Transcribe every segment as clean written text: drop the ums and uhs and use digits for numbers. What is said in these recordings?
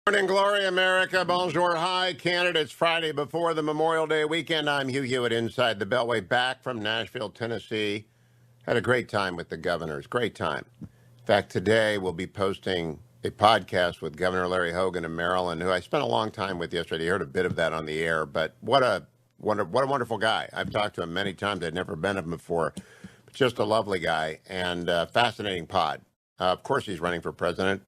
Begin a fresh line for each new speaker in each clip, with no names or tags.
Morning glory, America. Bonjour. Hi, Canada. It's Friday before the Memorial Day weekend. I'm Hugh Hewitt inside the Beltway, back from Nashville, Tennessee. Had a great time with the governors. Great time. In fact, today we'll be posting a podcast with Governor Larry Hogan of Maryland, who I spent a long time with yesterday. You heard a bit of that on the air, but what a wonderful guy. I've talked to him many times. I'd never met him before. Just a lovely guy and fascinating pod. Of course, he's running for president.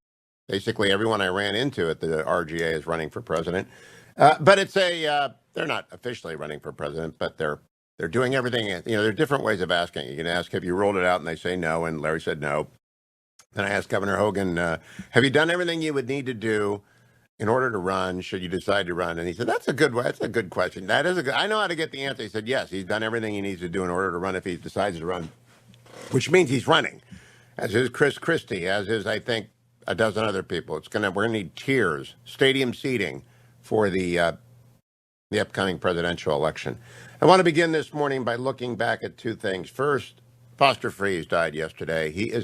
Basically, everyone I ran into at the RGA is running for president. But it's they're not officially running for president, but they're doing everything. There are different ways of asking. You can ask, have you rolled it out? And they say no, and Larry said no. Then I asked Governor Hogan, have you done everything you would need to do in order to run, should you decide to run? And he said, that's a good question. I know how to get the answer. He said, yes, he's done everything he needs to do in order to run if he decides to run, which means he's running, as is Chris Christie, as is, I think, a dozen other people. We're gonna need tiers, stadium seating for the upcoming presidential election. I want to begin this morning by looking back at two things. First, Foster Freese died yesterday. He is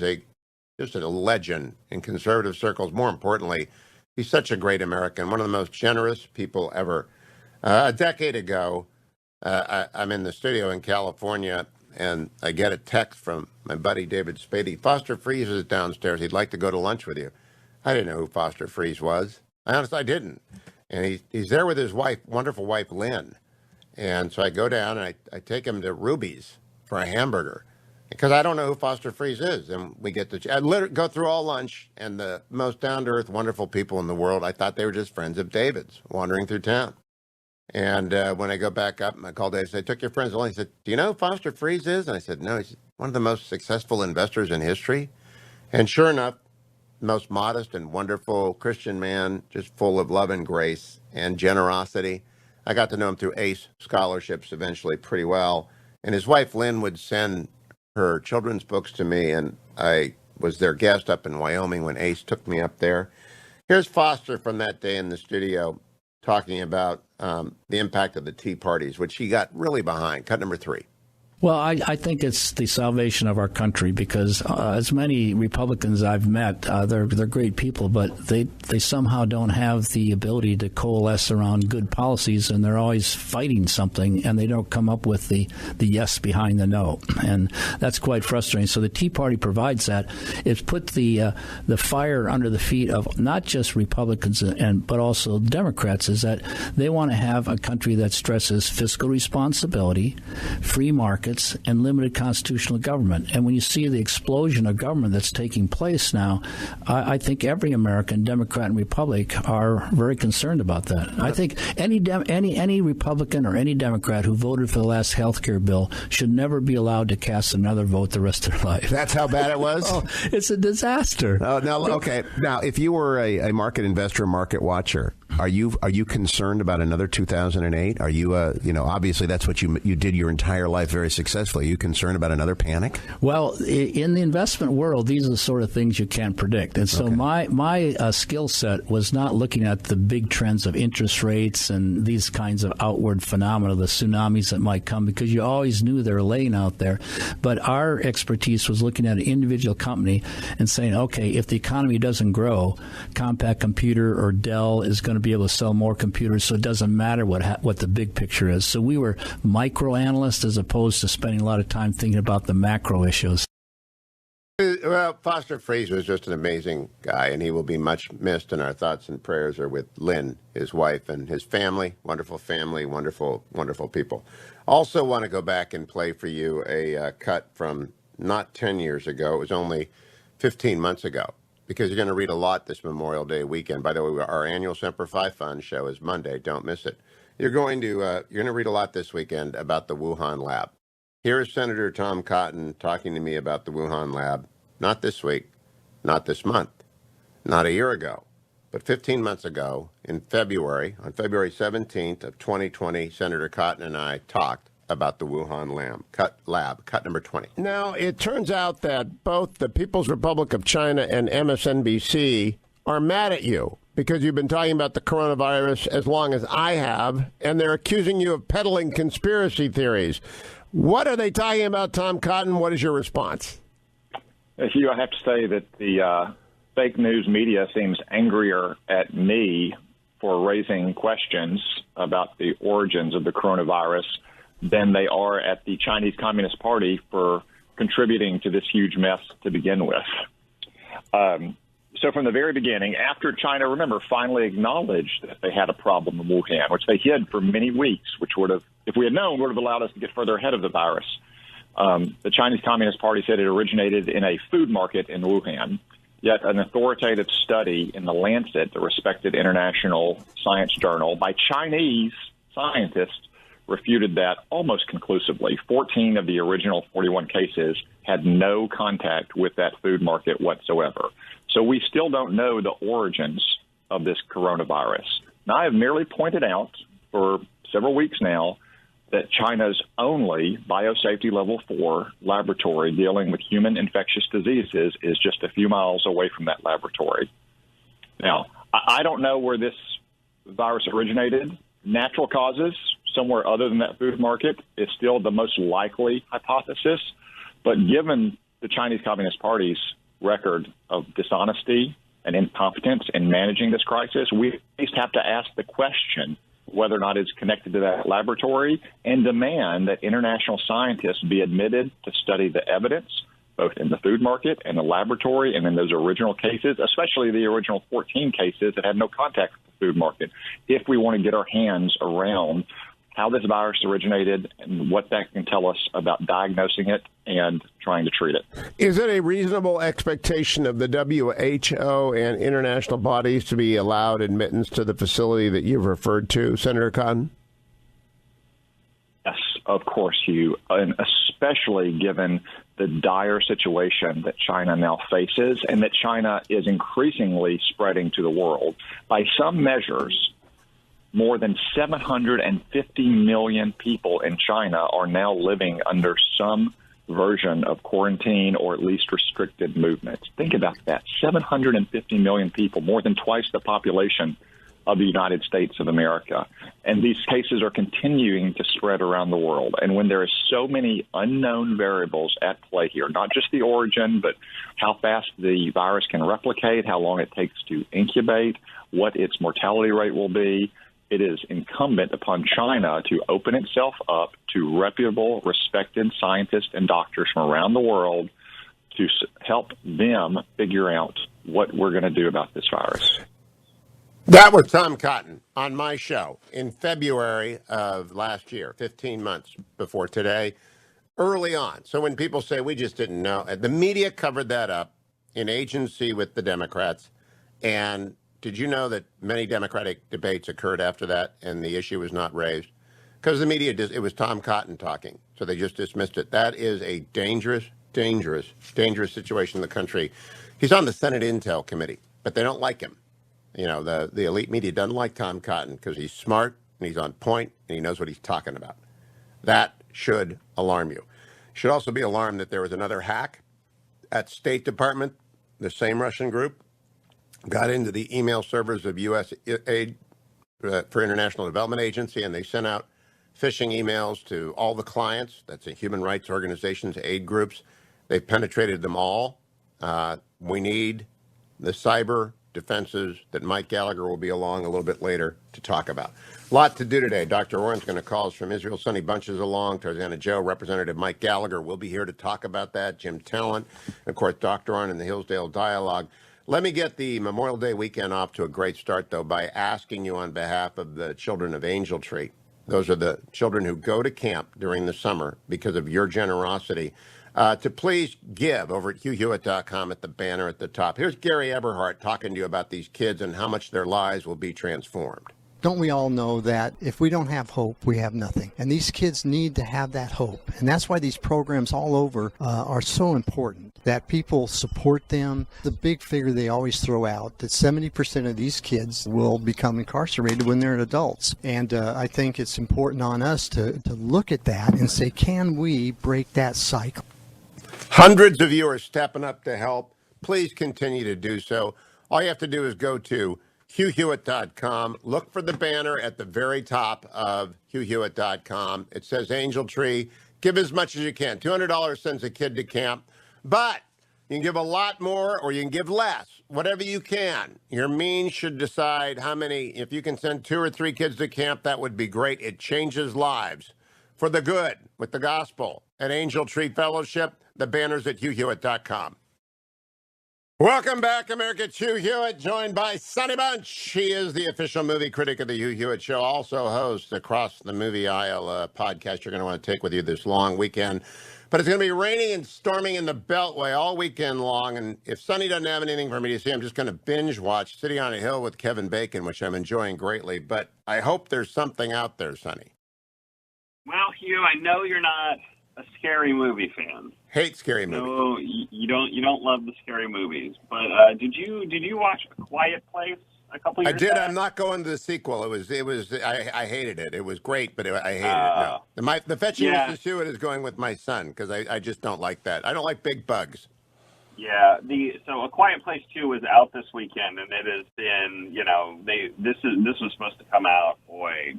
just a legend in conservative circles. More importantly, he's such a great American, one of the most generous people ever. A decade ago, I'm in the studio in California, and I get a text from my buddy David Spady. Foster Freese is downstairs. He'd like to go to lunch with you. I didn't know who Foster Freese was. I didn't. And he's there with his wife, wonderful wife, Lynn. And so I go down and I take him to Ruby's for a hamburger because I don't know who Foster Freese is. And we get to go through all lunch, and the most down-to-earth, wonderful people in the world. I thought they were just friends of David's wandering through town. And when I go back up, I called Dave and said, I took your friends along. He said, do you know who Foster Freese is? And I said, no. He's one of the most successful investors in history. And sure enough, most modest and wonderful Christian man, just full of love and grace and generosity. I got to know him through ACE scholarships eventually pretty well. And his wife, Lynn, would send her children's books to me, and I was their guest up in Wyoming when ACE took me up there. Here's Foster from that day in the studio talking about the impact of the Tea Parties, which he got really behind. Cut number 3.
Well, I think it's the salvation of our country because as many Republicans I've met, they're great people, but they somehow don't have the ability to coalesce around good policies, and they're always fighting something, and they don't come up with the yes behind the no, and that's quite frustrating. So the Tea Party provides that. It's put the fire under the feet of not just Republicans but also Democrats, is that they want to have a country that stresses fiscal responsibility, free market, and limited constitutional government. And when you see the explosion of government that's taking place now, I think every American, Democrat and Republican, are very concerned about that. I think any Republican or any Democrat who voted for the last health care bill should never be allowed to cast another vote the rest of their life.
That's how bad it was?
Oh, it's a disaster.
Oh, now, okay. Now, if you were a market investor, market watcher, are you concerned about another 2008? Are you, obviously that's what you did your entire life very successfully. Are you concerned about another panic?
Well, in the investment world, these are the sort of things you can't predict. And so
Okay.
my skill set was not looking at the big trends of interest rates and these kinds of outward phenomena, the tsunamis that might come, because you always knew they were laying out there. But our expertise was looking at an individual company and saying, okay, if the economy doesn't grow, Compaq Computer or Dell is going to be able to sell more computers, so it doesn't matter what the big picture is. So we were micro analysts as opposed to spending a lot of time thinking about the macro issues.
Well, Foster Freese was just an amazing guy, and he will be much missed, and our thoughts and prayers are with Lynn, his wife, and his family, wonderful, wonderful people. Also want to go back and play for you a cut from not 10 years ago. It was only 15 months ago, because you're going to read a lot this Memorial Day weekend. By the way, our annual Semper Fi Fund show is Monday. Don't miss it. You're going to read a lot this weekend about the Wuhan lab. Here is Senator Tom Cotton talking to me about the Wuhan lab, not this week, not this month, not a year ago, but 15 months ago in February, on February 17th of 2020, Senator Cotton and I talked about the Wuhan lab, cut number 20. Now, it turns out that both the People's Republic of China and MSNBC are mad at you because you've been talking about the coronavirus as long as I have, and they're accusing you of peddling conspiracy theories. What are they talking about, Tom Cotton? What is your response?
Hugh, I have to say that the fake news media seems angrier at me for raising questions about the origins of the coronavirus than they are at the Chinese Communist Party for contributing to this huge mess to begin with. So from the very beginning, after China, remember, finally acknowledged that they had a problem in Wuhan, which they hid for many weeks, which would have, if we had known, would have allowed us to get further ahead of the virus. The Chinese Communist Party said it originated in a food market in Wuhan. Yet an authoritative study in The Lancet, the respected international science journal, by Chinese scientists refuted that almost conclusively. 14 of the original 41 cases had no contact with that food market whatsoever. So we still don't know the origins of this coronavirus. Now, I have merely pointed out for several weeks now that China's only biosafety level 4 laboratory dealing with human infectious diseases is just a few miles away from that laboratory. Now, I don't know where this virus originated. Natural causes, somewhere other than that food market, is still the most likely hypothesis. But given the Chinese Communist Party's record of dishonesty and incompetence in managing this crisis, we at least have to ask the question whether or not it's connected to that laboratory and demand that international scientists be admitted to study the evidence, both in the food market and the laboratory and in those original cases, especially the original 14 cases that had no contact with the food market, if we want to get our hands around how this virus originated and what that can tell us about diagnosing it and trying to treat it.
Is it a reasonable expectation of the WHO and international bodies to be allowed admittance to the facility that you've referred to, Senator Cotton?
Yes, of course, Hugh, and especially given the dire situation that China now faces and that China is increasingly spreading to the world. By some measures, more than 750 million people in China are now living under some version of quarantine or at least restricted movement. Think about that. 750 million people, more than twice the population of the United States of America. And these cases are continuing to spread around the world. And when there is so many unknown variables at play here, not just the origin, but how fast the virus can replicate, how long it takes to incubate, what its mortality rate will be, it is incumbent upon China to open itself up to reputable, respected scientists and doctors from around the world to help them figure out what we're going to do about this virus.
That was Tom Cotton on my show in February of last year, 15 months before today, early on. So when people say we just didn't know, the media covered that up in agency with the Democrats. And did you know that many Democratic debates occurred after that and the issue was not raised? Because the media, it was Tom Cotton talking, so they just dismissed it. That is a dangerous situation in the country. He's on the Senate Intel Committee, but they don't like him. You know, the elite media doesn't like Tom Cotton because he's smart and he's on point and he knows what he's talking about. That should alarm you. Should also be alarmed that there was another hack at State Department, the same Russian group, got into the email servers of U.S. Aid for International Development Agency, and they sent out phishing emails to all the clients. That's a human rights organizations, aid groups. They've penetrated them all. We need the cyber defenses that Mike Gallagher will be along a little bit later to talk about. A lot to do today. Dr. Oren's going to call us from Israel. Sonny Bunch is along. Tarzana Joe, Representative Mike Gallagher will be here to talk about that. Jim Talent, and of course, Dr. Oren and the Hillsdale Dialogue. Let me get the Memorial Day weekend off to a great start, though, by asking you on behalf of the children of Angel Tree. Those are the children who go to camp during the summer because of your generosity, to please give over at HughHewitt.com at the banner at the top. Here's Gary Eberhardt talking to you about these kids and how much their lives will be transformed.
Don't we all know that if we don't have hope, we have nothing? And these kids need to have that hope. And that's why these programs all over are so important, that people support them. The big figure they always throw out, that 70% of these kids will become incarcerated when they're adults. And I think it's important on us to look at that and say, can we break that cycle?
Hundreds of you are stepping up to help. Please continue to do so. All you have to do is go to HughHewitt.com. Look for the banner at the very top of HughHewitt.com. It says Angel Tree. Give as much as you can. $200 sends a kid to camp. But You can give a lot more or you can give less, whatever you can. Your means should decide how many. If you can send 2 or 3 kids to camp, that would be great. It changes lives for the good with the gospel. At Angel Tree Fellowship, the banner's at HughHewitt.com. Welcome back, America. It's Hugh Hewitt, joined by Sonny Bunch. He is the official movie critic of the Hugh Hewitt Show, also hosts Across the Movie Aisle podcast you're going to want to take with you this long weekend. But it's going to be raining and storming in the Beltway all weekend long. And if Sonny doesn't have anything for me to see, I'm just going to binge watch City on a Hill with Kevin Bacon, which I'm enjoying greatly. But I hope there's something out there, Sonny.
Well, Hugh, I know you're not a scary movie fan.
Hate scary movies.
No, you don't love the scary movies. But did you watch A Quiet Place a couple years
I did.
back?
I'm not going to the sequel. It was. I hated it. It was great, but I hated it. No, the fetching Mrs. Hewitt is going with my son because I just don't like that. I don't like big bugs.
Yeah. So A Quiet Place 2 is out this weekend, and it has been, this was supposed to come out,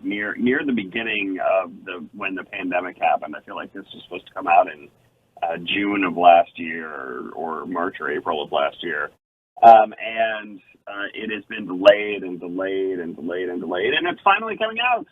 near the beginning of when the pandemic happened. I feel like this was supposed to come out in June of last year or March or April of last year. And it has been delayed and delayed and delayed and delayed, and it's finally coming out.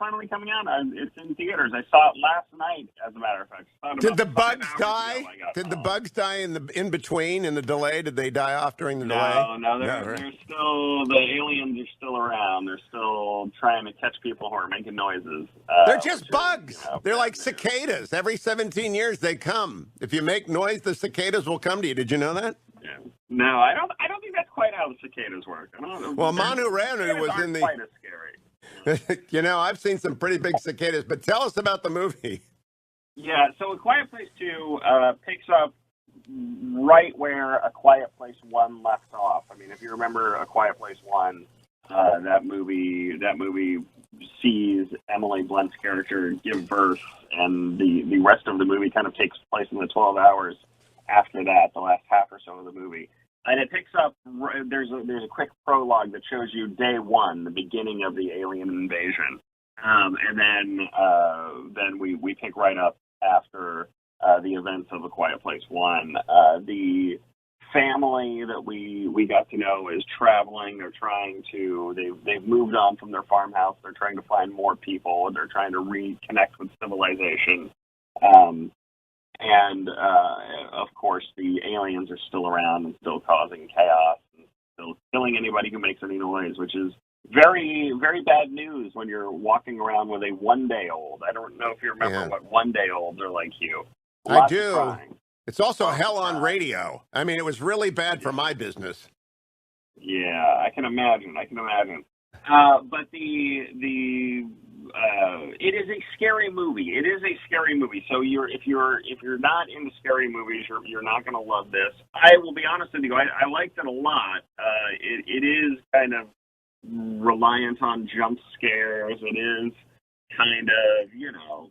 It's in theaters. I saw it last night, as a matter of fact.
Did the bugs die? Did the bugs die in between in the delay? Did they die off during the delay?
No, they're still, the aliens are still around. They're still trying to catch people who are making noises.
They're just bugs. They're like cicadas. Every 17 years they come. If you make noise, the cicadas will come to you. Did you know that?
Yeah. No, I don't think that's quite how the cicadas work.
Well, Manu Ranu was in the.
Quite as scary.
I've seen some pretty big cicadas, but tell us about the movie.
Yeah, so A Quiet Place 2 picks up right where A Quiet Place 1 left off. I mean, if you remember A Quiet Place 1, that movie sees Emily Blunt's character give birth, and the rest of the movie kind of takes place in the 12 hours after that, the last half or so of the movie. And it picks up, there's a quick prologue that shows you day one, the beginning of the alien invasion. And then we pick right up after the events of A Quiet Place 1. The family that we got to know is traveling. They've moved on from their farmhouse. They're trying to find more people. They're trying to reconnect with civilization. And of course, the aliens are still around and still causing chaos and still killing anybody who makes any noise, which is very, very bad news when you're walking around with a one-day-old. I don't know if you remember what one-day-olds are like, Hugh.
I do. It's also hell on radio. I mean, it was really bad for my business.
Yeah, I can imagine. But it is a scary movie. So if you're not into scary movies, you're not going to love this. I will be honest with you. I liked it a lot. It is kind of reliant on jump scares. It is kind of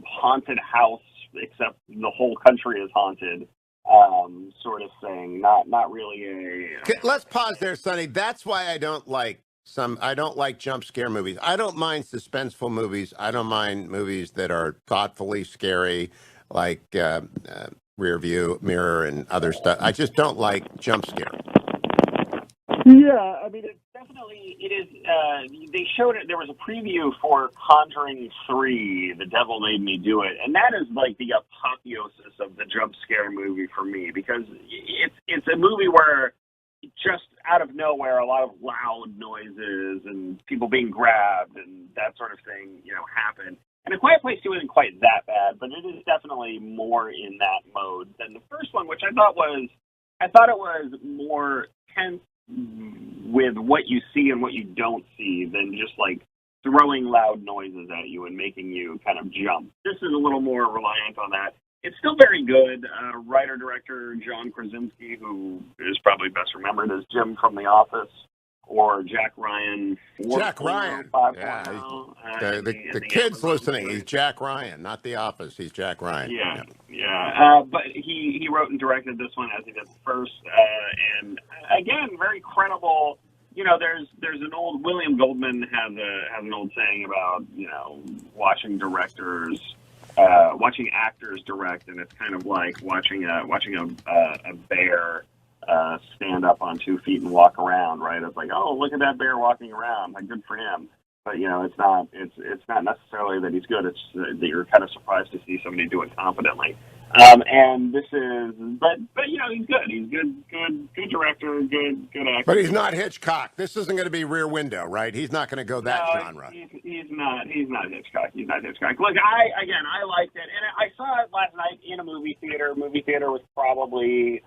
haunted house, except the whole country is haunted. Sort of thing. Not really
Let's pause there, Sonny. That's why I don't like jump scare movies. I don't mind suspenseful movies. I don't mind movies that are thoughtfully scary, like Rear View Mirror and other stuff. I just don't like jump scare.
Yeah, I mean, it is. They showed it. There was a preview for Conjuring 3, The Devil Made Me Do It, and that is like the apotheosis of the jump scare movie for me, because it's a movie where just out of nowhere, a lot of loud noises and people being grabbed and that sort of thing, happen. And A Quiet Place 2 isn't quite that bad, but it is definitely more in that mode than the first one, which I thought it was more tense with what you see and what you don't see than just like throwing loud noises at you and making you kind of jump. This is a little more reliant on that. It's still very good. Writer-director John Krasinski, who is probably best remembered as Jim from The Office, or Jack Ryan.
Jack Ryan. Yeah, the kids listening, he's Jack Ryan, not The Office. He's Jack Ryan.
Yeah. But he wrote and directed this one as he did the first. And again, very credible. There's an old, William Goldman has an old saying about, watching directors watching actors direct, and it's kind of like watching a bear stand up on 2 feet and walk around, right? It's like, oh, look at that bear walking around, like, good for him. But it's not necessarily that he's good. It's that you're kind of surprised to see somebody do it competently. And this is, but he's good. He's good director, good actor.
But he's not Hitchcock. This isn't going to be Rear Window, right? He's not going to go that genre.
He's not Hitchcock. He's not Hitchcock. Look, I liked it, and I saw it last night in a movie theater. Movie theater was probably.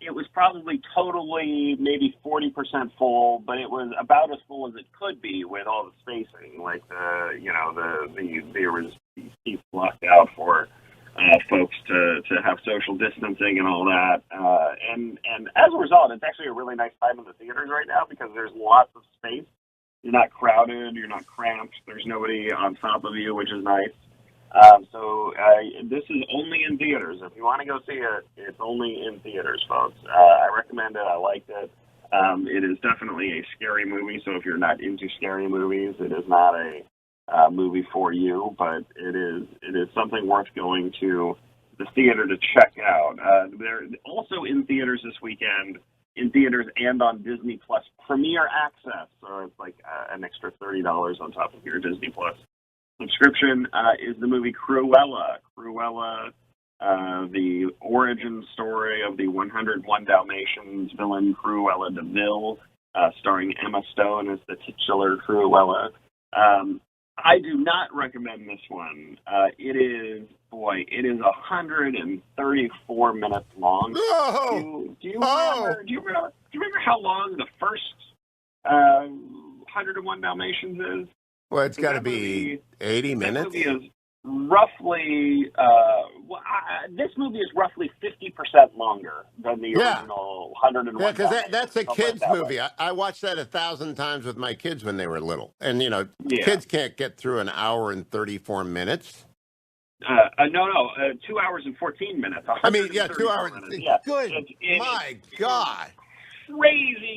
It was probably totally maybe 40% full, but it was about as full as it could be with all the spacing. Like there was seats blocked out for folks to have social distancing and all that. And as a result, it's actually a really nice time in the theaters right now because there's lots of space. You're not crowded. You're not cramped. There's nobody on top of you, which is nice. So this is only in theaters. If you want to go see it, it's only in theaters, folks. I recommend it. I liked it. It is definitely a scary movie, so if you're not into scary movies, it is not a movie for you, but it is something worth going to the theater to check out. They're also in theaters this weekend, in theaters and on Disney Plus Premier Access, so it's like an extra $30 on top of your Disney Plus subscription, is the movie Cruella. Cruella, the origin story of the 101 Dalmatians villain Cruella de Vil, starring Emma Stone as the titular Cruella. I do not recommend this one. It is 134 minutes long.
Oh!
Do you remember how long the first 101 Dalmatians is?
Well, it's got to be 80 minutes.
That movie is roughly, this movie is roughly 50% longer than the original 101.
Yeah, because that's a kid's movie. I watched that 1,000 times with my kids when they were little. And, kids can't get through an hour and 34 minutes.
No, 2 hours and 14 minutes.
2 hours.
Yeah.
Good. My God.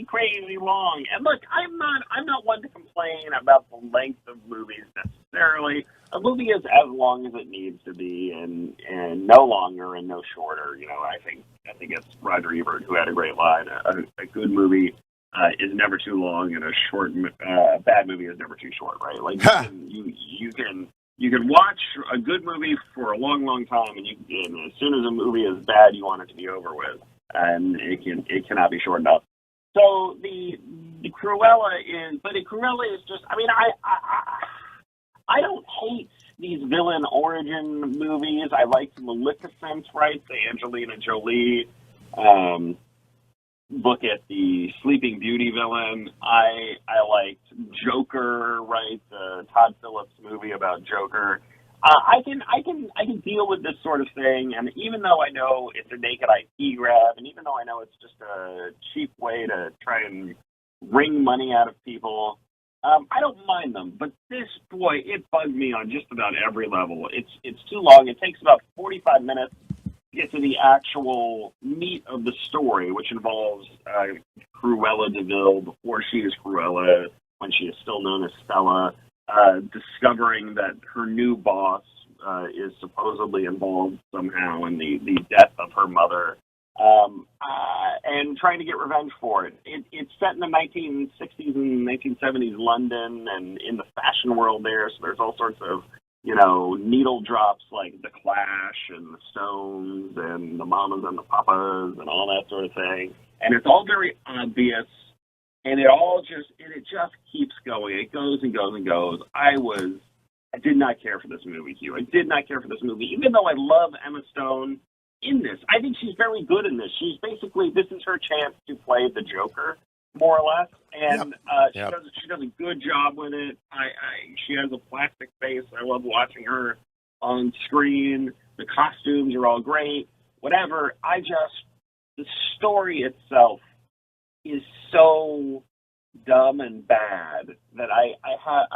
Crazy long. And look, I'm not one to complain about the length of movies necessarily. A movie is as long as it needs to be, and no longer and no shorter. I think it's Roger Ebert who had a great line: a good movie is never too long, and a bad movie is never too short. Right? Like you can watch a good movie for a long time, and as soon as a movie is bad, you want it to be over with. And it cannot be shortened up. So the Cruella is just. I don't hate these villain origin movies. I liked Maleficent, right? The Angelina Jolie. Look at the Sleeping Beauty villain. I liked Joker, right? The Todd Phillips movie about Joker. I can deal with this sort of thing, and even though I know it's a naked IP grab, and even though I know it's just a cheap way to try and wring money out of people, I don't mind them. But this, boy, it bugs me on just about every level. It's too long. It takes about 45 minutes to get to the actual meat of the story, which involves Cruella de Vil before she is Cruella, when she is still known as Stella. Discovering that her new boss is supposedly involved somehow in the death of her mother, and trying to get revenge for it. It's set in the 1960s and 1970s London and in the fashion world there, so there's all sorts of, needle drops like The Clash and the Stones and the Mamas and the Papas and all that sort of thing. And it's all very obvious. And it just keeps going. It goes and goes and goes. I did not care for this movie, Hugh. I did not care for this movie, even though I love Emma Stone in this. I think she's very good in this. This is her chance to play the Joker, more or less. And she does a good job with it. She has a plastic face. I love watching her on screen. The costumes are all great. Whatever. The story itself is so dumb and bad that I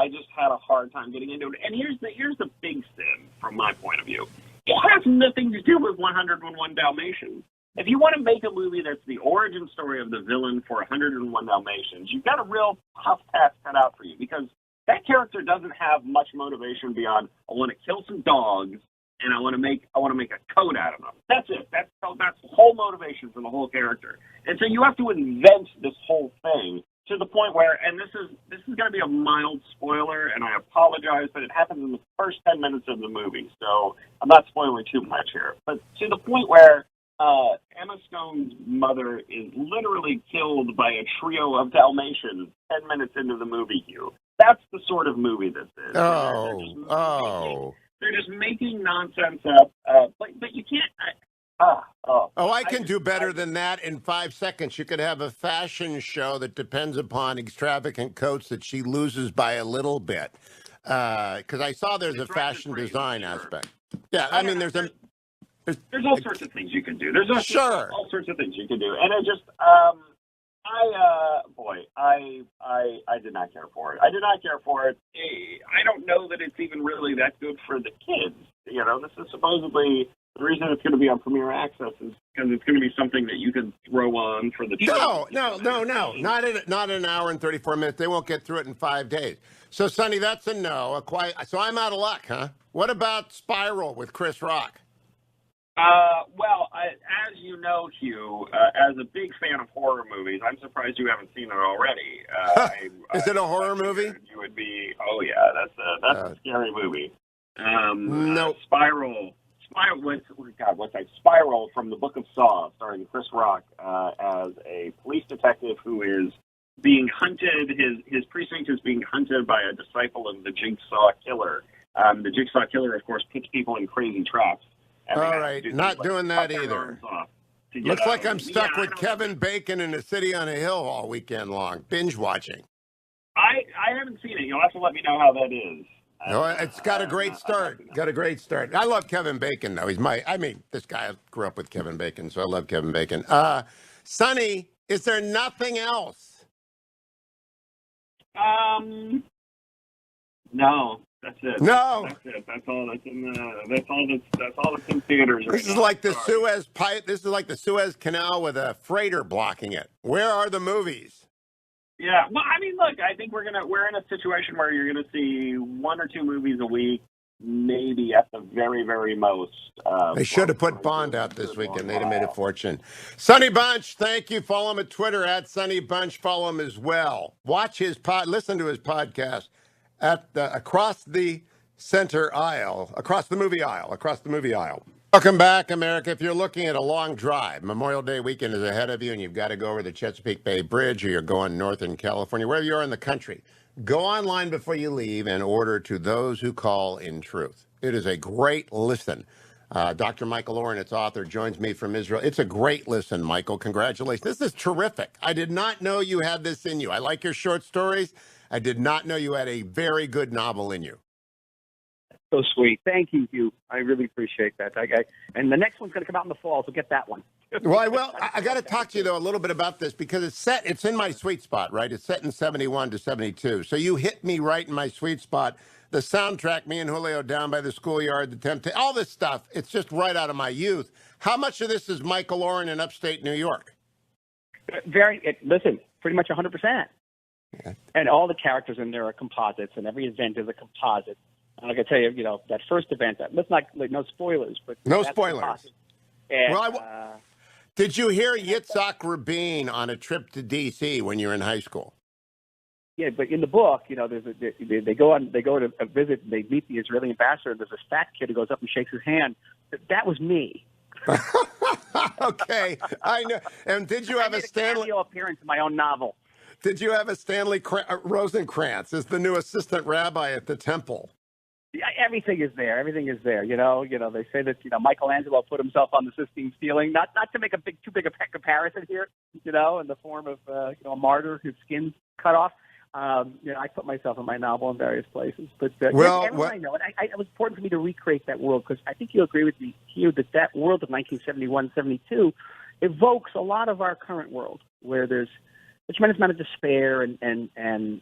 just had a hard time getting into it. And here's the big sin from my point of view. It has nothing to do with 101 Dalmatians. If you want to make a movie that's the origin story of the villain for 101 Dalmatians, you've got a real tough task cut out for you, because that character doesn't have much motivation beyond, I want to kill some dogs and I want to make a coat out of them. That's it. That's the whole motivation for the whole character. And so you have to invent this whole thing to the point where, and this is going to be a mild spoiler, and I apologize, but it happens in the first 10 minutes of the movie, so I'm not spoiling too much here. But to the point where Emma Stone's mother is literally killed by a trio of Dalmatians 10 minutes into the movie, Hugh. That's the sort of movie this is. They're just making nonsense up, but you can't.
I can do better than that in 5 seconds. You could have a fashion show that depends upon extravagant coats that she loses by a little bit. Because I saw there's a fashion design aspect. Yeah, I mean, there's
all sorts of things you can do. There's all sorts of things you can do, and it just I did not care for it. I did not care for it. I don't know that it's even really that good for the kids. You know, this is supposedly the reason it's going to be on Premier Access is because it's going to be something that you can throw on for the children.
No, not an hour and 34 minutes. They won't get through it in 5 days. So, Sonny, that's a no. So I'm out of luck, huh? What about Spiral with Chris Rock?
As you know, Hugh, as a big fan of horror movies, I'm surprised you haven't seen it already.
Is it a horror movie?
You would be. Oh yeah, that's a scary movie.
Nope.
Spiral. What's that? Spiral from the Book of Saw, starring Chris Rock as a police detective who is being hunted. His precinct is being hunted by a disciple of the Jigsaw Killer. The Jigsaw Killer, of course, puts people in crazy traps.
All right, not doing that either. Looks like I'm stuck with Kevin Bacon in a city on a hill all weekend long, binge watching.
I haven't seen it. You'll have to let me know how that is.
No, it's got a great start. I love Kevin Bacon, though. This guy grew up with Kevin Bacon, so I love Kevin Bacon. Sonny, is there nothing else?
No. That's it.
No.
That's it. That's all that's in that's all that's in theaters right now.
This is like the Suez pipe. This is like the Suez Canal with a freighter blocking it. Where are the movies?
Yeah. Well, I mean, look, I think we're in a situation where you're gonna see 1 or 2 movies a week, maybe at the very, very most.
They should have put Bond out this weekend. They'd have made a fortune. Sonny Bunch, thank you. Follow him at Twitter at Sonny Bunch. Follow him as well. Watch his listen to his podcast. Across the movie aisle. Welcome back, America. If you're looking at a long drive, Memorial Day weekend is ahead of you, and you've got to go over the Chesapeake Bay Bridge, or you're going north in California, wherever you are in the country, go online before you leave and order To Those Who Call in Truth. It is a great listen. Dr. Michael Oren, its author, joins me from Israel. It's a great listen, Michael. Congratulations. This is terrific. I did not know you had this in you. I like your short stories. I did not know you had a very good novel in you.
So sweet. Thank you, Hugh. I really appreciate that. And the next one's going to come out in the fall, so get that one.
Well, I got to talk to you, though, a little bit about this, because it's in my sweet spot, right? It's set in 71 to 72. So you hit me right in my sweet spot. The soundtrack, me and Julio down by the schoolyard, the Temptation, all this stuff, it's just right out of my youth. How much of this is Michael Oren in upstate New York?
Listen, pretty much 100%. Yeah. And all the characters in there are composites, and every event is a composite. And I can tell you, that first event, let's not, no spoilers. But
no spoilers. And, did you hear Yitzhak Rabin on a trip to D.C. when you were in high school?
Yeah, but in the book, they go to a visit, they meet the Israeli ambassador, and there's this fat kid who goes up and shakes his hand. That was me.
Okay, I know. And did you have a Stanley
appearance in my own novel?
Did you have a Stanley Rosencrantz as the new assistant rabbi at the temple?
Yeah, everything is there. Everything is there. They say that Michelangelo put himself on the Sistine ceiling. Not to make too big a comparison here. In the form of a martyr whose skin's cut off. I put myself in my novel in various places. But everyone I know, and it was important for me to recreate that world, because I think you'll agree with me, Hugh, that world of 1971, 72 evokes a lot of our current world, where there's a tremendous amount of despair and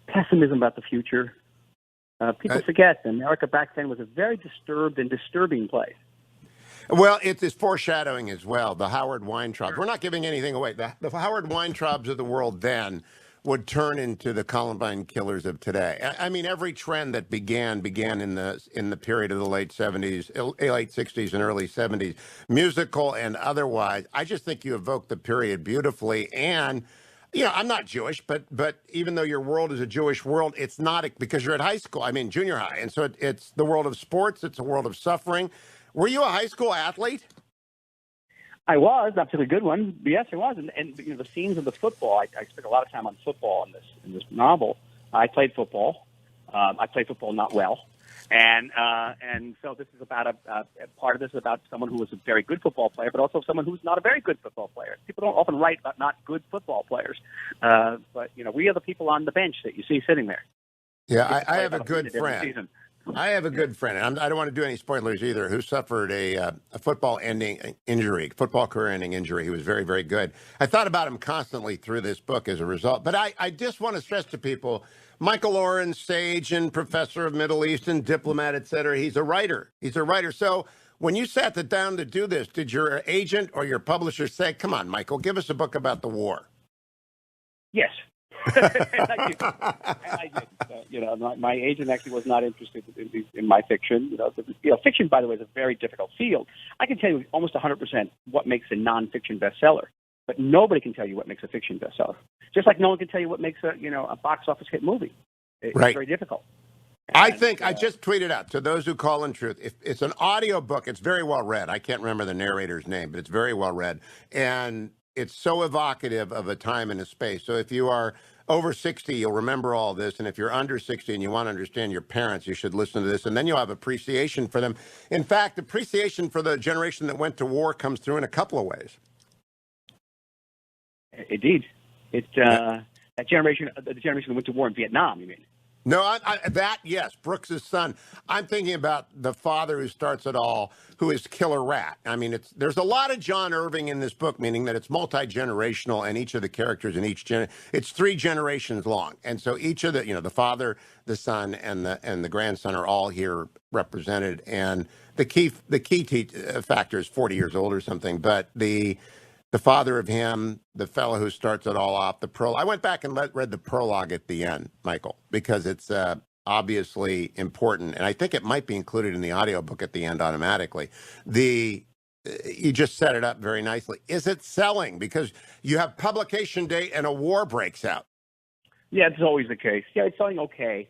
pessimism about the future. People forget that America back then was a very disturbed and disturbing place.
Well, it is foreshadowing as well. The Howard Weintraubs. We're not giving anything away. The Howard Weintraubs of the world then would turn into the Columbine killers of today. I mean, every trend that began in the period of the late 70s, late 60s and early 70s, musical and otherwise. I just think you evoke the period beautifully. And I'm not Jewish, but even though your world is a Jewish world, it's not because you're at high school. I mean, junior high, and so it's the world of sports. It's a world of suffering. Were you a high school athlete?
I was, not a good one. Yes, I was. And the scenes of the football, I spent a lot of time on football in this novel. I played football. I played football not well. And so this is about a part of this is about someone who was a very good football player, but also someone who's not a very good football player. People don't often write about not good football players. But, we are the people on the bench that you see sitting there.
Yeah, I have a good friend. I have a good friend, and I don't want to do any spoilers either, who suffered a football career-ending injury. He was very, very good. I thought about him constantly through this book as a result. But I just want to stress to people, Michael Oren, sage and professor of Middle East and diplomat, et cetera, he's a writer. So when you sat down to do this, did your agent or your publisher say, come on, Michael, give us a book about the war?
Yes. I did. My agent actually was not interested in my fiction. Fiction, by the way, is a very difficult field. I can tell you almost 100% what makes a nonfiction bestseller, but nobody can tell you what makes a fiction bestseller. Just like no one can tell you what makes a box office hit movie. It's very difficult.
I just tweeted out to those who call in truth. If it's an audio book, it's very well read. I can't remember the narrator's name, but it's very well read. And it's so evocative of a time and a space. So if you are over 60, you'll remember all this. And if you're under 60 and you want to understand your parents, you should listen to this. And then you'll have appreciation for them. In fact, appreciation for the generation that went to war comes through in a couple of ways.
Indeed. That generation, the generation that went to war in Vietnam, you mean?
No, yes, Brooks's son. I'm thinking about the father who starts it all, who is Killer Rat. I mean, there's a lot of John Irving in this book, meaning that it's multi-generational, and each of the characters in it's 3 generations long. And so each of the father, the son, and the grandson are all here represented. And the key factor is 40 years old or something, but the father of him, the fellow who starts it all off, the prologue. I went back and read the prologue at the end, Michael, because it's obviously important. And I think it might be included in the audiobook at the end automatically. You just set it up very nicely. Is it selling? Because you have publication date and a war breaks out.
Yeah, it's always the case. Yeah, it's selling okay.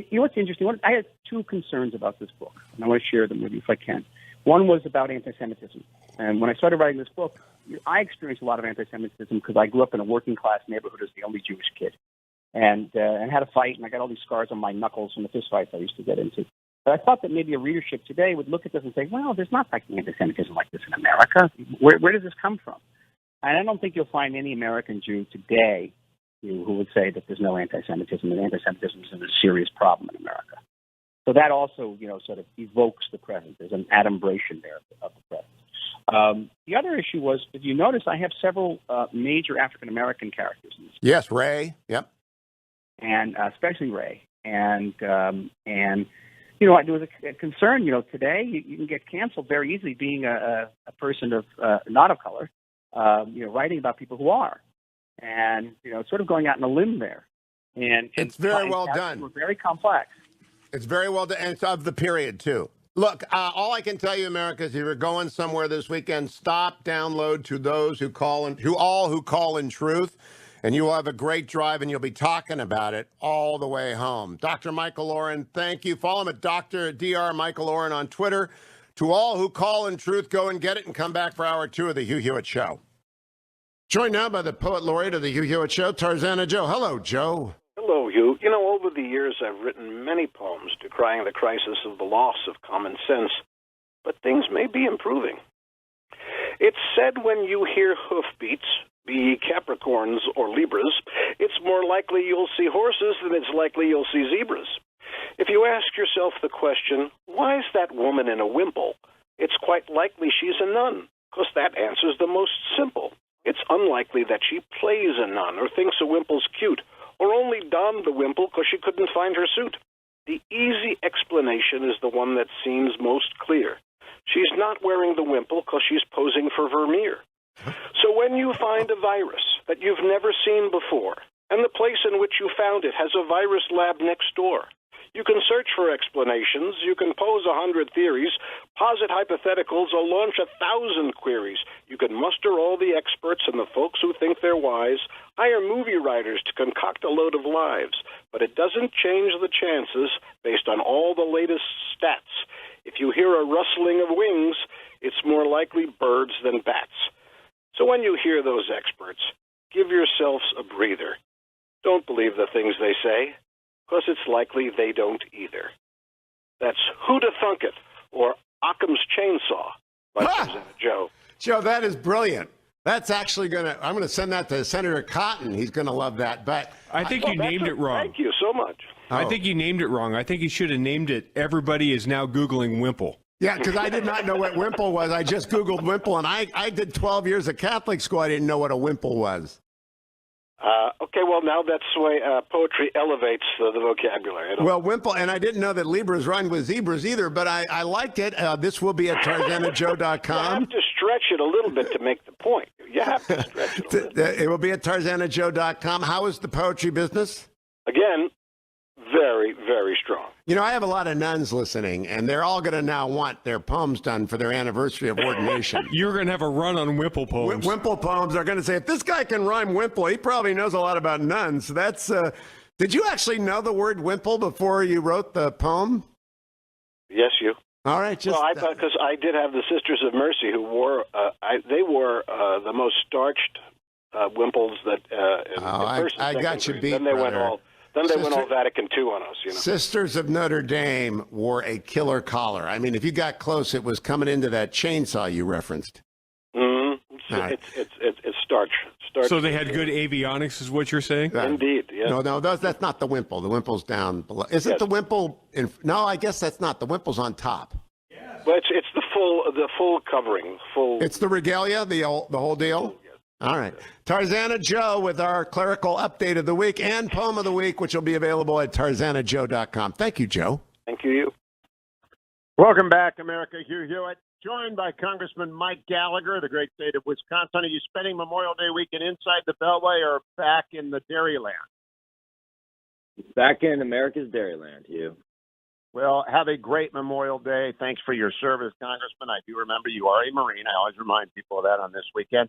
What's interesting? I had 2 concerns about this book, and I want to share them with you if I can. One was about anti-Semitism. And when I started writing this book, I experienced a lot of anti-Semitism because I grew up in a working-class neighborhood as the only Jewish kid, and had a fight, and I got all these scars on my knuckles from the fistfights I used to get into. But I thought that maybe a readership today would look at this and say, well, there's not like anti-Semitism like this in America. Where does this come from? And I don't think you'll find any American Jew today who would say that there's no anti-Semitism, and anti-Semitism is a serious problem in America. So that also, sort of evokes the present. There's an adumbration there of the present. The other issue was, if you notice, I have several major African-American characters in this.
Yes, Ray. Yep.
And especially Ray. And there was a concern, today you can get canceled very easily being a person of not of color, writing about people who are. And, sort of going out on a limb there. And
it's very well done.
We're very complex.
It's very well done, and it's of the period, too. Look, all I can tell you, America, is if you're going somewhere this weekend, stop, download to those who call in truth, and you will have a great drive, and you'll be talking about it all the way home. Dr. Michael Oren, thank you. Follow him at Dr. Michael Oren on Twitter. To all who call in truth, go and get it and come back for hour 2 of the Hugh Hewitt Show. Joined now by the poet laureate of the Hugh Hewitt Show, Tarzana Joe. Hello, Joe.
Hello, Hugh. Over the years, I've written many poems decrying the crisis of the loss of common sense, but things may be improving. It's said when you hear hoofbeats, be Capricorns or Libras, it's more likely you'll see horses than it's likely you'll see zebras. If you ask yourself the question, why is that woman in a wimple? It's quite likely she's a nun, because that answer's the most simple. It's unlikely that she plays a nun or thinks a wimple's cute, or only donned the wimple because she couldn't find her suit. The easy explanation is the one that seems most clear. She's not wearing the wimple because she's posing for Vermeer. So when you find a virus that you've never seen before, and the place in which you found it has a virus lab next door. You can search for explanations, you can pose 100 theories, posit hypotheticals, or launch 1,000 queries. You can muster all the experts and the folks who think they're wise, hire movie writers to concoct a load of lives. But it doesn't change the chances based on all the latest stats. If you hear a rustling of wings, it's more likely birds than bats. So when you hear those experts, give yourselves a breather. Don't believe the things they say, because it's likely they don't either. That's Who'da Thunketh, or Occam's Chainsaw, by Tarzana Joe.
Joe, that is brilliant. That's actually I'm going to send that to Senator Cotton. He's going to love that. But
I think you named it wrong.
Thank you so much.
I think you named it wrong. I think you should have named it Everybody is Now Googling Wimple.
Yeah, because I did not know what Wimple was. I just Googled Wimple, and I did 12 years of Catholic school. I didn't know what a Wimple was.
Okay, well, now that's the way poetry elevates the vocabulary.
Well, Wimple, and I didn't know that Libras rhymed with zebras either, but I liked it. This will be at TarzanaJoe.com.
You have to stretch it a little bit to make the point. You have to stretch it a little bit.
It will be at TarzanaJoe.com. How is the poetry business?
Again, very, very strong.
You know, I have a lot of nuns listening, and they're all going to now want their poems done for their anniversary of ordination.
You're going to have a run on Wimple poems.
Wimple poems are going to say, if this guy can rhyme Wimple, he probably knows a lot about nuns. That's. Did you actually know the word Wimple before you wrote the poem?
Yes, you.
All right. Just,
well, I thought, because I did have the Sisters of Mercy who wore, they wore the most starched Wimples that in the first and
I
second
got you
grade.
beat,
Then they
brother.
went all Vatican II on us, you know.
Sisters of Notre Dame wore a killer collar. I mean, if you got close, it was coming into that chainsaw you referenced.
Mm-hmm.
Right.
It's starch.
So they had good avionics, is what you're saying?
Indeed, yes.
No, that's not the Wimple. The Wimple's down below. Isn't the Wimple in? No, I guess that's not. The Wimple's on top.
Well, it's the full covering.
It's the regalia, the whole deal. All right. Tarzana Joe with our clerical update of the week and poem of the week, which will be available at TarzanaJoe.com. Thank you, Joe.
Thank you.
Welcome back, America. Hugh Hewitt, joined by Congressman Mike Gallagher, the great state of Wisconsin. Are you spending Memorial Day weekend inside the Beltway or back in the Dairyland?
Back in America's Dairyland, Hugh.
Well, have a great Memorial Day. Thanks for your service, Congressman. I do remember you are a Marine. I always remind people of that on this weekend.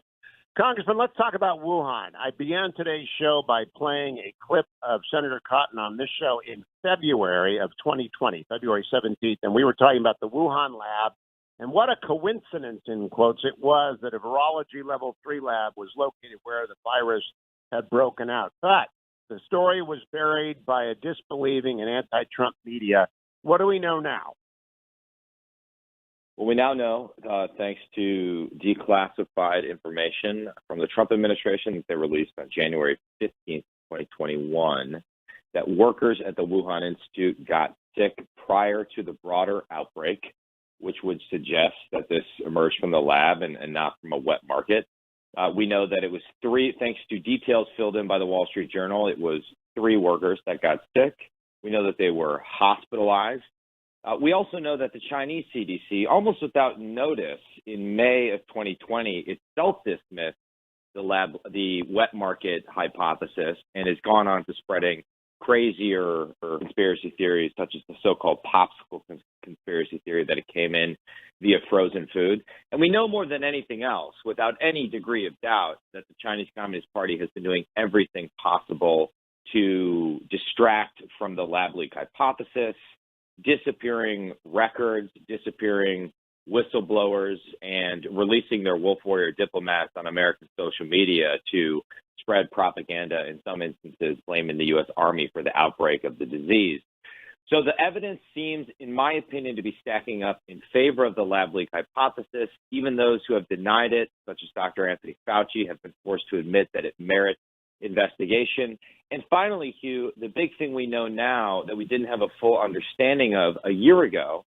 Congressman, let's talk about Wuhan. I began today's show by playing a clip of Senator Cotton on this show in February of 2020, February 17th, and we were talking about the Wuhan lab. And what a coincidence, in quotes, it was that a virology level 3 lab was located where the virus had broken out. But the story was buried by a disbelieving and anti-Trump media. What do we know now?
Well, we now know, thanks to declassified information from the Trump administration that they released on January 15th, 2021, that workers at the Wuhan Institute got sick prior to the broader outbreak, which would suggest that this emerged from the lab and not from a wet market. We know that it was 3, thanks to details filled in by the Wall Street Journal, it was 3 workers that got sick. We know that they were hospitalized. We also know that the Chinese CDC, almost without notice, in May of 2020, itself dismissed the wet market hypothesis and has gone on to spreading crazier conspiracy theories, such as the so-called popsicle conspiracy theory that it came in via frozen food. And we know more than anything else, without any degree of doubt, that the Chinese Communist Party has been doing everything possible to distract from the lab leak hypothesis, disappearing records, disappearing whistleblowers, and releasing their wolf warrior diplomats on American social media to spread propaganda, in some instances blaming the U.S. Army for the outbreak of the disease. So the evidence seems, in my opinion, to be stacking up in favor of the lab leak hypothesis. Even those who have denied it, such as Dr. Anthony Fauci, have been forced to admit that it merits investigation. And finally, Hugh, the big thing we know now that we didn't have a full understanding of a year ago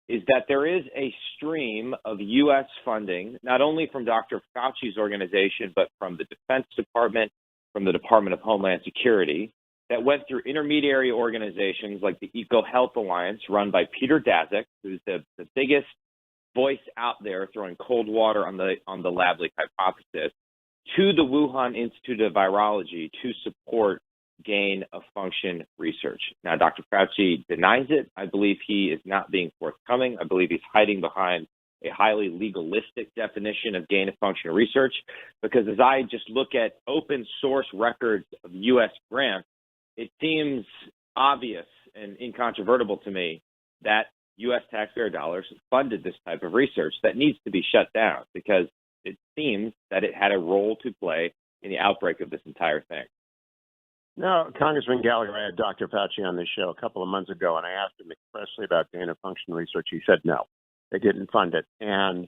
is that there is a stream of U.S. funding, not only from Dr. Fauci's organization, but from the Defense Department, from the Department of Homeland Security, that went through intermediary organizations like the EcoHealth Alliance, run by Peter Daszak, who's the biggest voice out there throwing cold water on the lab leak hypothesis, to the Wuhan Institute of Virology to support gain of function research. Now, Dr. Fauci denies it. I believe he is not being forthcoming. I believe he's hiding behind a highly legalistic definition of gain of function research, because as I just look at open source records of U.S. grants, it seems obvious and incontrovertible to me that U.S. taxpayer dollars funded this type of research that needs to be shut down, because it seems that it had a role to play in the outbreak of this entire thing.
No, Congressman Gallagher, I had Dr. Fauci on this show a couple of months ago, and I asked him expressly about gain of function research. He said no, they didn't fund it. And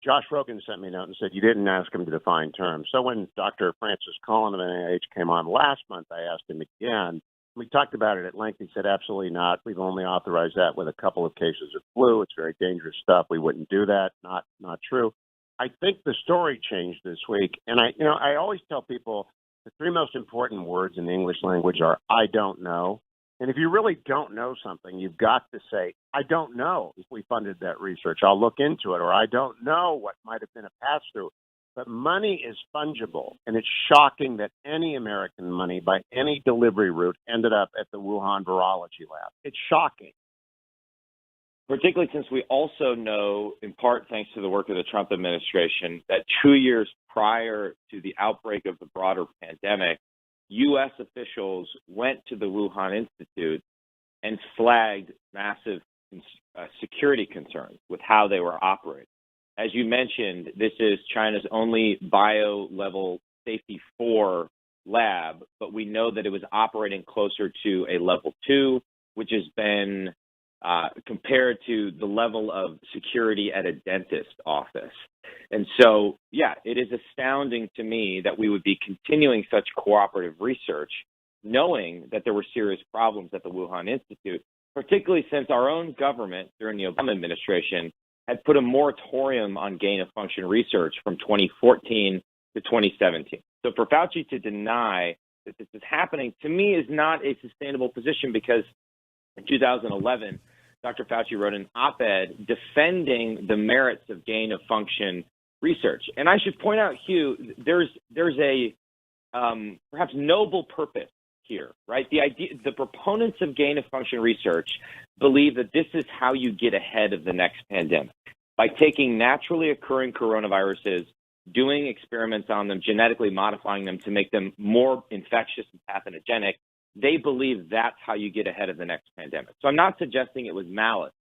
Josh Rogan sent me a note and said, you didn't ask him to define terms. So when Dr. Francis Collin of NIH came on last month, I asked him again. We talked about it at length. He said, absolutely not. We've only authorized that with a couple of cases of flu. It's very dangerous stuff. We wouldn't do that. Not true. I think the story changed this week. And I always tell people the three most important words in the English language are, I don't know. And if you really don't know something, you've got to say, I don't know if we funded that research. I'll look into it. Or I don't know what might have been a pass-through. But money is fungible, and it's shocking that any American money by any delivery route ended up at the Wuhan Virology Lab. It's shocking.
Particularly since we also know, in part thanks to the work of the Trump administration, that 2 years prior to the outbreak of the broader pandemic, U.S. officials went to the Wuhan Institute and flagged massive security concerns with how they were operating. As you mentioned, this is China's only bio-level safety 4 lab, but we know that it was operating closer to a level 2, which has been compared to the level of security at a dentist office. And so, yeah, it is astounding to me that we would be continuing such cooperative research, knowing that there were serious problems at the Wuhan Institute, particularly since our own government during the Obama administration had put a moratorium on gain-of-function research from 2014 to 2017. So for Fauci to deny that this is happening, to me, is not a sustainable position, because in 2011, Dr. Fauci wrote an op-ed defending the merits of gain-of-function research. And I should point out, Hugh, there's a perhaps noble purpose here, right? The proponents of gain-of-function research believe that this is how you get ahead of the next pandemic. By taking naturally occurring coronaviruses, doing experiments on them, genetically modifying them to make them more infectious and pathogenic, they believe that's how you get ahead of the next pandemic. So I'm not suggesting it was malice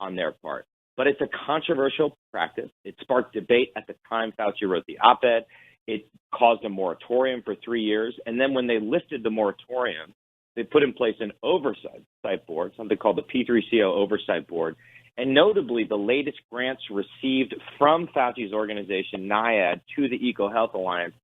on their part, but it's a controversial practice. It sparked debate at the time Fauci wrote the op-ed. It caused a moratorium for 3 years. And then when they lifted the moratorium, they put in place an oversight board, something called the P3CO Oversight Board. And notably, the latest grants received from Fauci's organization, NIAID, to the EcoHealth Alliance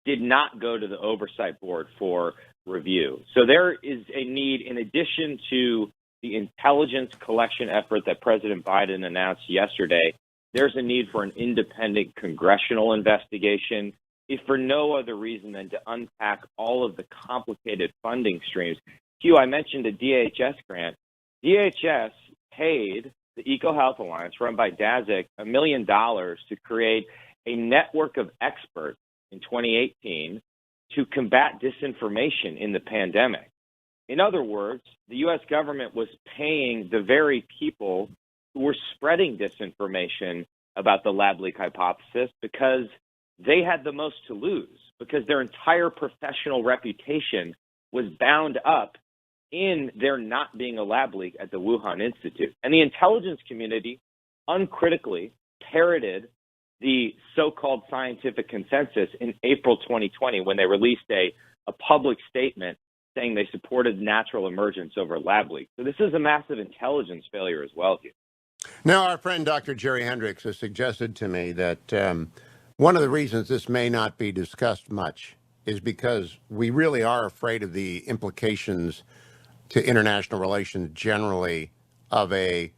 did not go to the Oversight Board for review. So there is a need, in addition to the intelligence collection effort that President Biden announced yesterday, there's a need for an independent congressional investigation, if for no other reason than to unpack all of the complicated funding streams. Hugh, I mentioned a DHS grant. DHS paid the EcoHealth Alliance, run by Dazik, $1 million to create a network of experts in 2018 to combat disinformation in the pandemic. In other words, the U.S. government was paying the very people who were spreading disinformation about the lab leak hypothesis because they had the most to lose, because their entire professional reputation was bound up in there not being a lab leak at the Wuhan Institute. And the intelligence community uncritically parroted the so-called scientific consensus in April 2020 when they released a public statement saying they supported natural emergence over lab leaks. So this is a massive intelligence failure as well, Hugh.
Now, our friend Dr. Jerry Hendricks has suggested to me that one of the reasons this may not be discussed much is because we really are afraid of the implications to international relations generally of a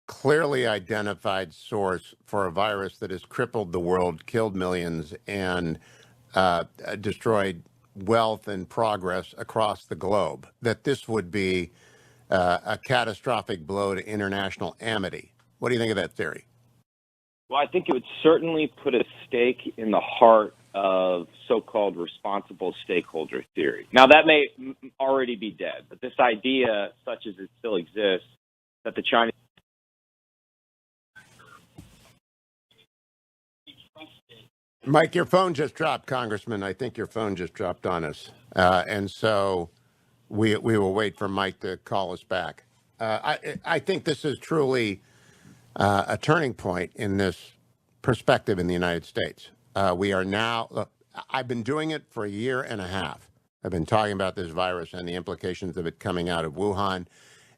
clearly identified source for a virus that has crippled the world, killed millions, and destroyed wealth and progress across the globe, that this would be a catastrophic blow to international amity. What do you think of that theory?
Well, I think it would certainly put a stake in the heart of so-called responsible stakeholder theory. Now, that may already be dead, but this idea, such as it still exists, that the Chinese...
Mike, your phone just dropped, Congressman. I think your phone just dropped on us. And so we will wait for Mike to call us back. I think this is truly a turning point in this perspective in the United States. We are now, look, I've been doing it for a year and a half. I've been talking about this virus and the implications of it coming out of Wuhan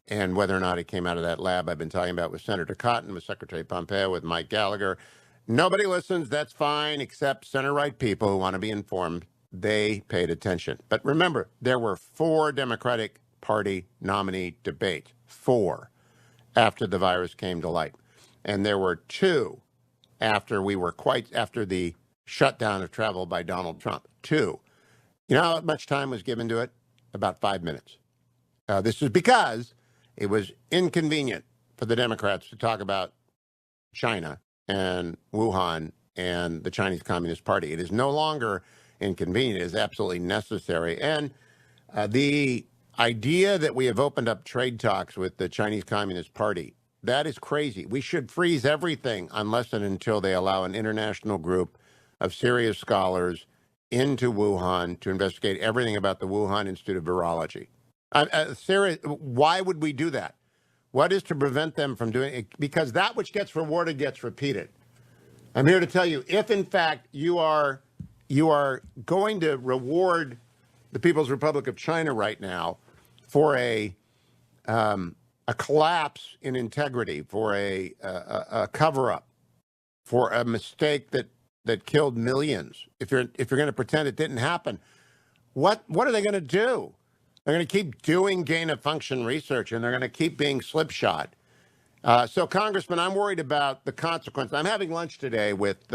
and whether or not it came out of that lab. I've been talking about with Senator Cotton, with Secretary Pompeo, with Mike Gallagher. Nobody listens. That's fine, except center-right people who want to be informed. They paid attention. But remember, there were 4 Democratic Party nominee debates, 4, after the virus came to light. And there were 2 after the shutdown of travel by Donald Trump. 2. You know how much time was given to it? About 5 minutes. This is because it was inconvenient for the Democrats to talk about China and Wuhan and the Chinese Communist Party. It is no longer inconvenient. It is absolutely necessary. And the idea that we have opened up trade talks with the Chinese Communist Party, that is crazy. We should freeze everything unless and until they allow an international group of serious scholars into Wuhan to investigate everything about the Wuhan Institute of Virology. Why would we do that? What is to prevent them from doing it? Because that which gets rewarded gets repeated. I'm here to tell you, if in fact you are going to reward the People's Republic of China right now for a collapse in integrity, for a cover-up, for a mistake that killed millions, if you're going to pretend it didn't happen, what are they going to do? They're going to keep doing gain-of-function research, and they're going to keep being slipshod. So, Congressman, I'm worried about the consequence. I'm having lunch today with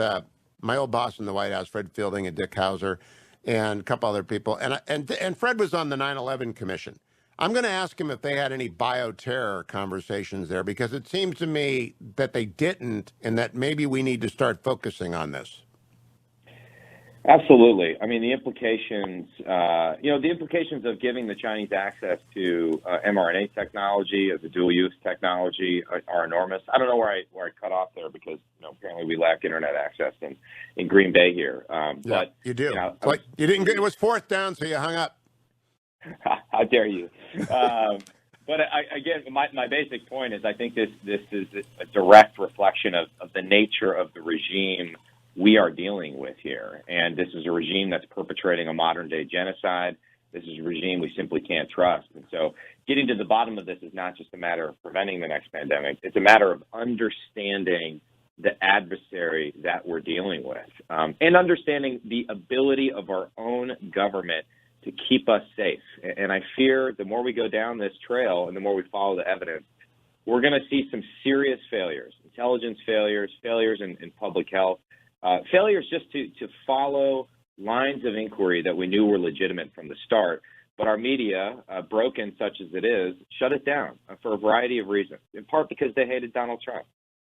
my old boss in the White House, Fred Fielding and Dick Hauser, and a couple other people. And Fred was on the 9/11 Commission. I'm going to ask him if they had any bioterror conversations there, because it seems to me that they didn't, and that maybe we need to start focusing on this.
Absolutely. I mean, the implications, the implications of giving the Chinese access to mRNA technology as a dual-use technology are enormous. I don't know where I cut off there because apparently we lack internet access in Green Bay here. But
you do. You didn't get it was 4th down, so you hung up.
How dare you? But again, my basic point is I think this is a direct reflection of the nature of the regime we are dealing with here. And this is a regime that's perpetrating a modern-day genocide. This is a regime we simply can't trust. And so getting to the bottom of this is not just a matter of preventing the next pandemic. It's a matter of understanding the adversary that we're dealing with and understanding the ability of our own government to keep us safe. And I fear the more we go down this trail and the more we follow the evidence, we're going to see some serious failures, intelligence failures, failures in public health, failures just to follow lines of inquiry that we knew were legitimate from the start. But our media, broken such as it is, shut it down for a variety of reasons, in part because they hated Donald Trump.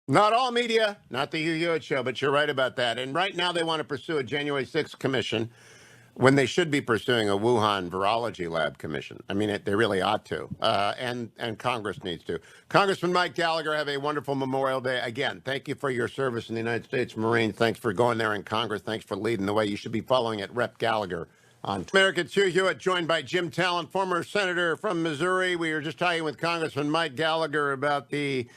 Not all media, not the Hugh Hewitt show, but you're right about that. And right now they want to pursue a January 6th commission when they should be pursuing a Wuhan virology lab commission. I mean, they really ought to, and Congress needs to. Congressman Mike Gallagher, have a wonderful Memorial Day. Again, thank you for your service in the United States Marines. Thanks for going there in Congress. Thanks for leading the way. You should be following at Rep. Gallagher on American. Hugh Hewitt, joined by Jim Talent, former senator from Missouri. We were just talking with Congressman Mike Gallagher about the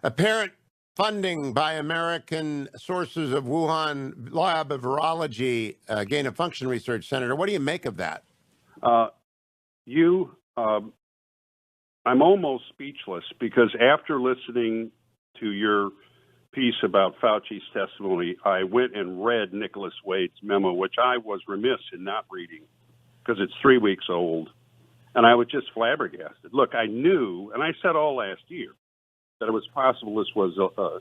apparent funding by American sources of Wuhan lab of virology, gain-of-function research. Senator, what do you make of that?
I'm almost speechless because after listening to your piece about Fauci's testimony, I went and read Nicholas Wade's memo, which I was remiss in not reading because it's 3 weeks old, and I was just flabbergasted. Look, I knew, and I said all last year, that it was possible this was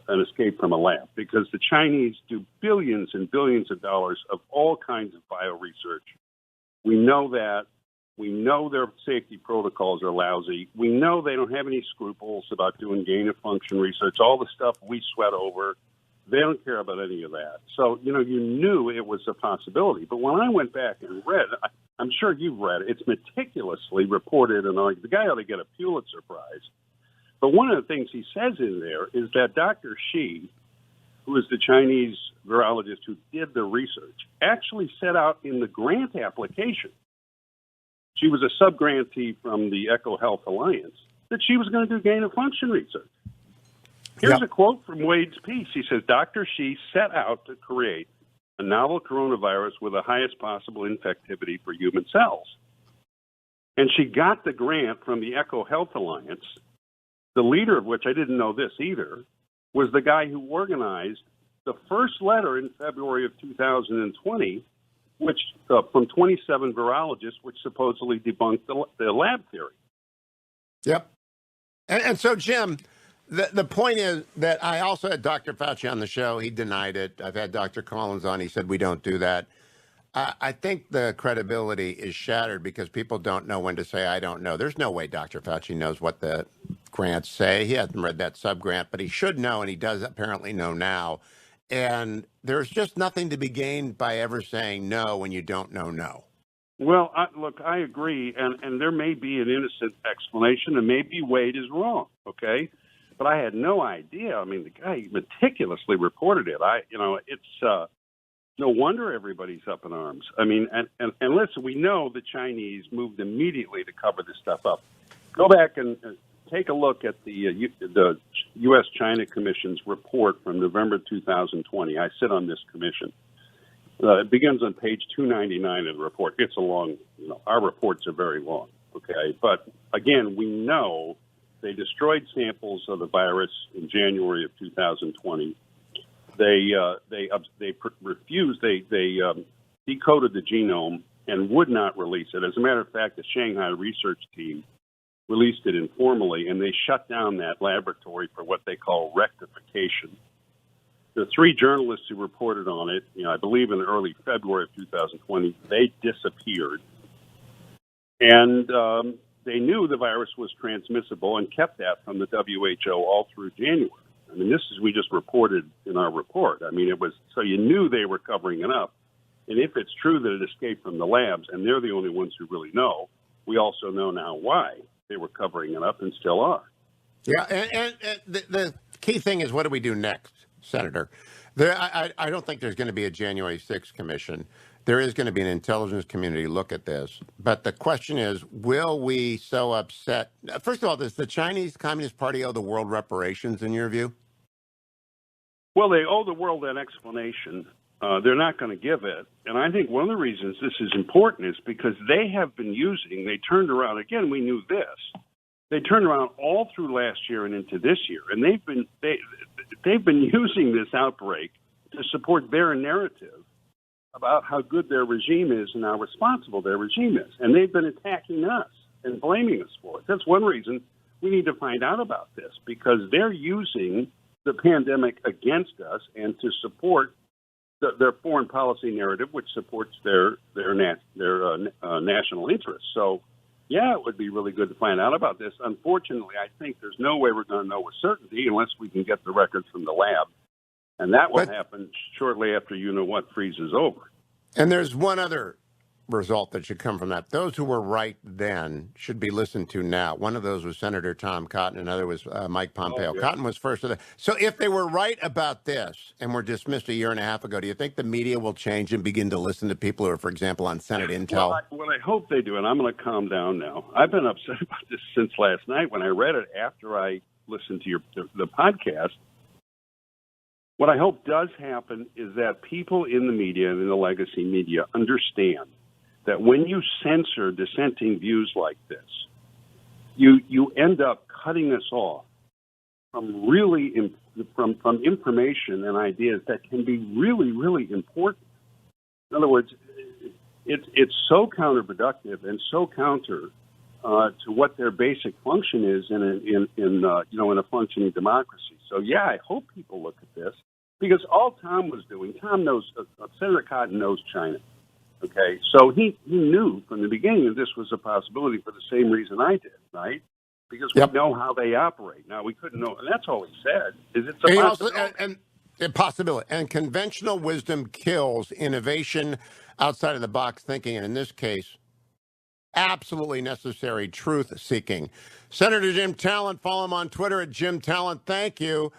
an escape from a lab because the Chinese do billions and billions of dollars of all kinds of bio-research. We know that. We know their safety protocols are lousy. We know they don't have any scruples about doing gain-of-function research, all the stuff we sweat over. They don't care about any of that. So, you knew it was a possibility. But when I went back and read, I'm sure you've read it, it's meticulously reported and argued. The guy ought to get a Pulitzer Prize. But one of the things he says in there is that Dr. Shi, who is the Chinese virologist who did the research, actually set out in the grant application, she was a sub-grantee from the EcoHealth Alliance, that she was going to do gain-of-function research. Here's a quote from Wade's piece. He says, Dr. Shi set out to create a novel coronavirus with the highest possible infectivity for human cells. And she got the grant from the EcoHealth Alliance, the leader of which, I didn't know this either, was the guy who organized the first letter in February of 2020, which from 27 virologists, which supposedly debunked the lab theory.
Yep. And so, Jim, the point is that I also had Dr. Fauci on the show. He denied it. I've had Dr. Collins on. He said we don't do that. I think the credibility is shattered because people don't know when to say, I don't know. There's no way Dr. Fauci knows what the grants say. He hasn't read that sub-grant, but he should know, and he does apparently know now. And there's just nothing to be gained by ever saying no when you don't know no.
Well, look, I agree, and there may be an innocent explanation, and maybe Wade is wrong, okay? But I had no idea. I mean, the guy meticulously reported it. It's no wonder everybody's up in arms. I mean, and listen, we know the Chinese moved immediately to cover this stuff up. Go back and take a look at the U.S.-China Commission's report from November 2020. I sit on this commission. It begins on page 299 of the report. It's a long, our reports are very long, okay? But again, we know they destroyed samples of the virus in January of 2020. They refused. They decoded the genome and would not release it. As a matter of fact, the Shanghai research team released it informally, and they shut down that laboratory for what they call rectification. The three journalists who reported on it, I believe in early February of 2020, they disappeared. And they knew the virus was transmissible and kept that from the WHO all through January. I mean, we just reported in our report. I mean, it was, so you knew they were covering it up. And if it's true that it escaped from the labs, and they're the only ones who really know, we also know now why they were covering it up and still are.
Yeah, and the key thing is, what do we do next, Senator? I don't think there's going to be a January 6th commission. There is going to be an intelligence community look at this. But the question is, will we so upset? First of all, does the Chinese Communist Party owe the world reparations, in your view?
Well, they owe the world an explanation. They're not going to give it. And I think one of the reasons this is important is because they turned around, again, we knew this. They turned around all through last year and into this year. And they've been using this outbreak to support their narrative about how good their regime is and how responsible their regime is. And they've been attacking us and blaming us for it. That's one reason we need to find out about this, because they're using the pandemic against us and to support their foreign policy narrative, which supports their national interests. So, yeah, it would be really good to find out about this. Unfortunately, I think there's no way we're going to know with certainty unless we can get the records from the lab. And that will happen shortly after what freezes over.
And there's one other result that should come from that. Those who were right then should be listened to now. One of those was Senator Tom Cotton. Another was Mike Pompeo. Cotton was first of the. So if they were right about this and were dismissed a year and a half ago, do you think the media will change and begin to listen to people who are, for example, on Senate Intel?
Well, I hope they do, and I'm going to calm down now. I've been upset about this since last night when I read it after I listened to the podcast. What I hope does happen is that people in the media and in the legacy media understand that when you censor dissenting views like this, you end up cutting us off from from information and ideas that can be really, really important. In other words, it's so counterproductive and so counter to what their basic function is in a functioning democracy. So yeah, I hope people look at this, because all Tom was doing, Senator Cotton knows China. Okay, so he knew from the beginning that this was a possibility for the same reason I did, right? Because we know how they operate. Now, we couldn't know, and that's all he said, is it's a possibility.
A possibility. And conventional wisdom kills innovation, outside of the box thinking, and in this case, absolutely necessary truth seeking. Senator Jim Talent, follow him on Twitter at Jim Talent. Thank you.